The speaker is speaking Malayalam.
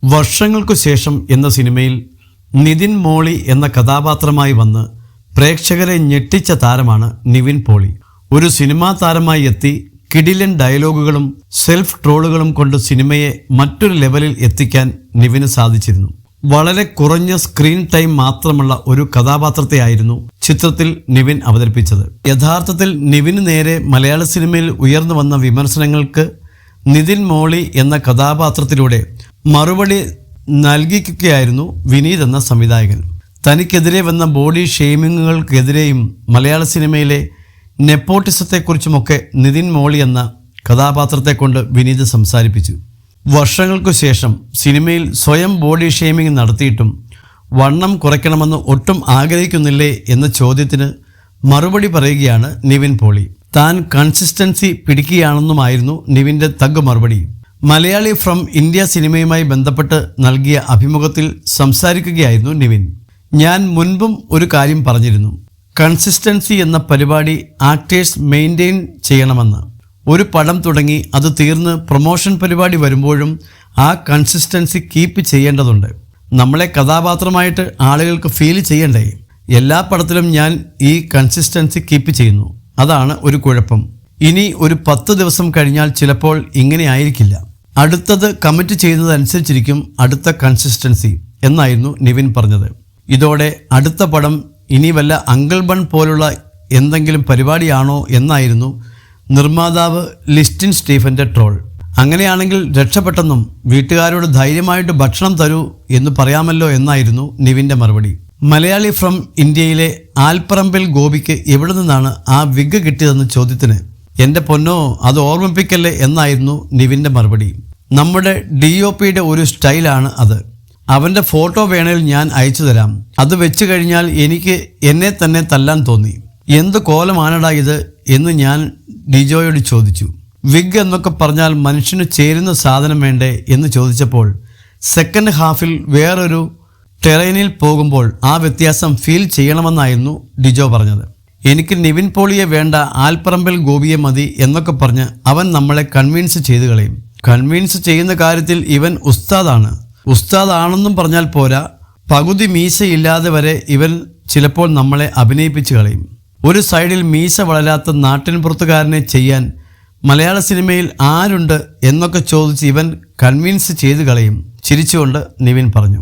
വർഷങ്ങൾക്കു ശേഷം എന്ന സിനിമയിൽ നിതിൻ മോളി എന്ന കഥാപാത്രമായി വന്ന് പ്രേക്ഷകരെ ഞെട്ടിച്ച താരമാണ് നിവിൻ പോളി. ഒരു സിനിമാ താരമായി എത്തി കിടിലൻ ഡയലോഗുകളും സെൽഫ് ട്രോളുകളും കൊണ്ട് സിനിമയെ മറ്റൊരു ലെവലിൽ എത്തിക്കാൻ നിവിന് സാധിച്ചിരുന്നു. വളരെ കുറഞ്ഞ സ്ക്രീൻ ടൈം മാത്രമുള്ള ഒരു കഥാപാത്രത്തെയായിരുന്നു ചിത്രത്തിൽ നിവിൻ അവതരിപ്പിച്ചത്. യഥാർത്ഥത്തിൽ നിവിന് നേരെ മലയാള സിനിമയിൽ ഉയർന്നു വന്ന വിമർശനങ്ങൾക്ക് നിതിൻ മോളി എന്ന കഥാപാത്രത്തിലൂടെ മറുപടി നൽകിക്കുകയായിരുന്നു വിനീത് എന്ന സംവിധായകൻ. തനിക്കെതിരെ വന്ന ബോഡി ഷെയ്മിങ്ങുകൾക്കെതിരെയും മലയാള സിനിമയിലെ നെപ്പോട്ടിസത്തെക്കുറിച്ചുമൊക്കെ നിതിൻ മോളി എന്ന കഥാപാത്രത്തെ കൊണ്ട് വിനീത് സംസാരിപ്പിച്ചു. വർഷങ്ങൾക്കു ശേഷം സിനിമയിൽ സ്വയം ബോഡി ഷെയ്മിങ് നടത്തിയിട്ടും വണ്ണം കുറയ്ക്കണമെന്ന് ഒട്ടും ആഗ്രഹിക്കുന്നില്ലേ എന്ന ചോദ്യത്തിന് മറുപടി പറയുകയാണ് നിവിൻ പോളി. താൻ കൺസിസ്റ്റൻസി പിടിക്കുകയാണെന്നുമായിരുന്നു നിവിൻ്റെ തഗ് മറുപടി. മലയാളി ഫ്രം ഇന്ത്യ സിനിമയുമായി ബന്ധപ്പെട്ട് നൽകിയ അഭിമുഖത്തിൽ സംസാരിക്കുകയായിരുന്നു നിവിൻ. ഞാൻ മുൻപും ഒരു കാര്യം പറഞ്ഞിരുന്നു, കൺസിസ്റ്റൻസി എന്ന പരിപാടി ആക്ടേഴ്സ് മെയിൻറ്റെയിൻ ചെയ്യണമെന്ന്. ഒരു പടം തുടങ്ങി അത് തീർന്ന് പ്രൊമോഷൻ പരിപാടി വരുമ്പോഴും ആ കൺസിസ്റ്റൻസി കീപ്പ് ചെയ്യേണ്ടതുണ്ട്. നമ്മളെ കഥാപാത്രമായിട്ട് ആളുകൾക്ക് ഫീൽ ചെയ്യണ്ടേ? എല്ലാ പടത്തിലും ഞാൻ ഈ കൺസിസ്റ്റൻസി കീപ്പ് ചെയ്യുന്നു. അതാണ് ഒരു കുഴപ്പം. ഇനി ഒരു 10 ദിവസം കഴിഞ്ഞാൽ ചിലപ്പോൾ ഇങ്ങനെ ആയിരിക്കില്ല. അടുത്തത് കമ്മിറ്റ് ചെയ്യുന്നതനുസരിച്ചിരിക്കും അടുത്ത കൺസിസ്റ്റൻസി എന്നായിരുന്നു നിവിൻ പറഞ്ഞത്. ഇതോടെ അടുത്ത പടം ഇനി വല്ല അങ്കിൾ ബൺ പോലുള്ള എന്തെങ്കിലും പരിപാടിയാണോ എന്നായിരുന്നു നിർമ്മാതാവ് ലിസ്റ്റിൻ സ്റ്റീഫൻ്റെ ട്രോൾ. അങ്ങനെയാണെങ്കിൽ രക്ഷപ്പെട്ടെന്നും വീട്ടുകാരോട് ധൈര്യമായിട്ട് ഭക്ഷണം തരൂ എന്ന് പറയാമല്ലോ എന്നായിരുന്നു നിവിൻ്റെ മറുപടി. മലയാളി ഫ്രം ഇന്ത്യയിലെ ആൽപ്പറമ്പിൽ ഗോപിക്ക് എവിടെ നിന്നാണ് ആ വിഗ് കിട്ടിയതെന്ന ചോദ്യത്തിന് എൻ്റെ പൊന്നോ അത് ഓർമ്മിപ്പിക്കല്ലേ എന്നായിരുന്നു നിവിൻ്റെ മറുപടി. നമ്മുടെ DOPയുടെ ഒരു സ്റ്റൈലാണ് അത്. അവൻ്റെ ഫോട്ടോ വേണേൽ ഞാൻ അയച്ചു തരാം. അത് വെച്ച് കഴിഞ്ഞാൽ എനിക്ക് എന്നെ തന്നെ തല്ലാൻ തോന്നി. എന്ത് കോലമാണടാ ഇത് എന്ന് ഞാൻ ഡിജോയോട് ചോദിച്ചു. വിഗ് എന്നൊക്കെ പറഞ്ഞാൽ മനുഷ്യന് ചേരുന്ന സാധനം വേണ്ടേ എന്ന് ചോദിച്ചപ്പോൾ സെക്കൻഡ് ഹാഫിൽ വേറൊരു ടെറൈനിൽ പോകുമ്പോൾ ആ വ്യത്യാസം ഫീൽ ചെയ്യണമെന്നായിരുന്നു ഡിജോ പറഞ്ഞത്. എനിക്ക് നിവിൻ പോളിയെ വേണ്ട, ആൽപ്പറമ്പിൽ ഗോപിയെ മതി എന്നൊക്കെ പറഞ്ഞ് അവൻ നമ്മളെ കൺവിൻസ് ചെയ്ത് കളയും. കൺവിൻസ് ചെയ്യുന്ന കാര്യത്തിൽ ഇവൻ ഉസ്താദാണ്. ഉസ്താദാണെന്നും പറഞ്ഞാൽ പോരാ, പകുതി മീശയില്ലാതെ വരെ ഇവൻ ചിലപ്പോൾ നമ്മളെ അഭിനയിപ്പിച്ച് കളയും. ഒരു സൈഡിൽ മീശ വളരാത്ത നാട്ടിൻപുറത്തുകാരനെ ചെയ്യാൻ മലയാള സിനിമയിൽ ആരുണ്ട് എന്നൊക്കെ ചോദിച്ച് ഇവൻ കൺവിൻസ് ചെയ്ത് കളയും. ചിരിച്ചുകൊണ്ട് നിവിൻ പറഞ്ഞു.